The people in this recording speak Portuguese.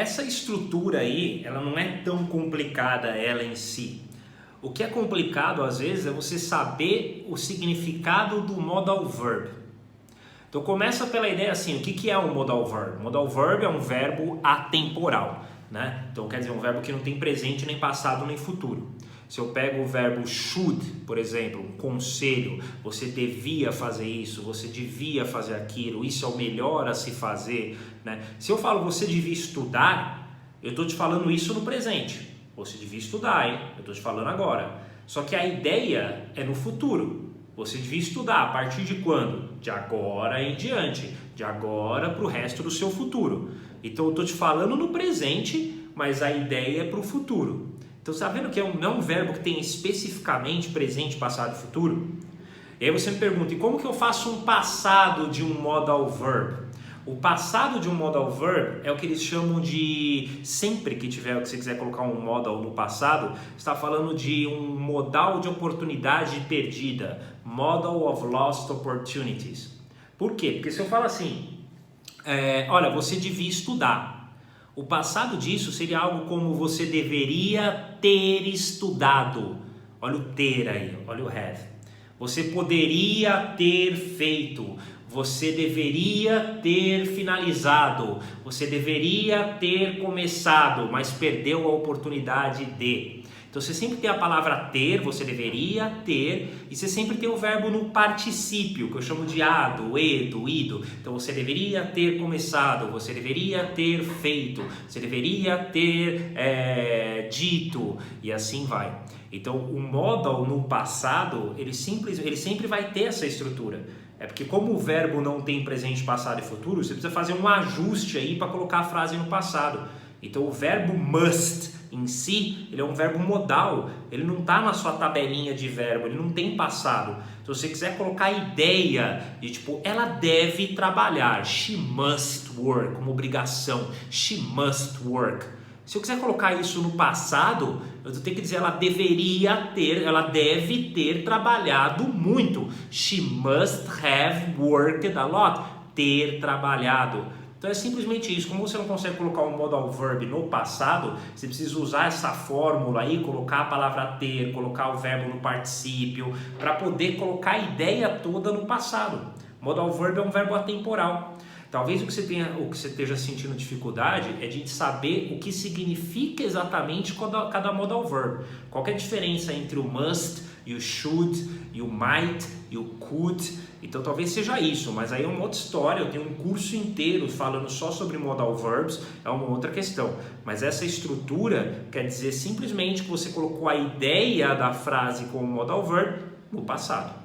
essa estrutura aí, ela não é tão complicada ela em si. O que é complicado às vezes é você saber o significado do modal verb. Então começa pela ideia assim, o que é um modal verb? Modal verb é um verbo atemporal, né? Então quer dizer, um verbo que não tem presente, nem passado, nem futuro. Se eu pego o verbo should, por exemplo, um conselho, você devia fazer isso, você devia fazer aquilo, isso é o melhor a se fazer, né? Se eu falo você devia estudar, eu estou te falando isso no presente. Você devia estudar, hein? Eu estou te falando agora. Só que a ideia é no futuro. Você devia estudar a partir de quando? De agora em diante. De agora para o resto do seu futuro. Então eu estou te falando no presente, mas a ideia é para o futuro. Então você está vendo que não é um verbo que tem especificamente presente, passado e futuro? E aí você me pergunta, e como que eu faço um passado de um modal verb? O passado de um modal verb é o que eles chamam de, sempre que você quiser colocar um modal no passado, está falando de um modal de oportunidade perdida, modal of lost opportunities. Por quê? Porque se eu falo assim, olha, você devia estudar. O passado disso seria algo como você deveria ter estudado. Olha o ter aí, olha o have. Você poderia ter feito. Você deveria ter finalizado. Você deveria ter começado, mas perdeu a oportunidade de. Então você sempre tem a palavra ter, você deveria ter, e você sempre tem o verbo no particípio, que eu chamo de ado, edo, ido. Então você deveria ter começado, você deveria ter feito, você deveria ter dito, e assim vai. Então o modal no passado, ele sempre vai ter essa estrutura. É porque como o verbo não tem presente, passado e futuro, você precisa fazer um ajuste aí para colocar a frase no passado. Então o verbo must em si, ele é um verbo modal, ele não está na sua tabelinha de verbo, ele não tem passado. Então se você quiser colocar a ideia de tipo, ela deve trabalhar, she must work, como obrigação, she must work. Se eu quiser colocar isso no passado, eu tenho que dizer ela deve ter trabalhado muito. She must have worked a lot. Ter trabalhado. Então é simplesmente isso. Como você não consegue colocar um modal verb no passado, você precisa usar essa fórmula aí, colocar a palavra ter, colocar o verbo no particípio, para poder colocar a ideia toda no passado. Modal verb é um verbo atemporal. Talvez o que você esteja sentindo dificuldade é de saber o que significa exatamente cada modal verb. Qual que é a diferença entre o must e o should, e o might e o could. Então talvez seja isso, mas aí é uma outra história. Eu tenho um curso inteiro falando só sobre modal verbs, é uma outra questão. Mas essa estrutura quer dizer simplesmente que você colocou a ideia da frase como modal verb no passado.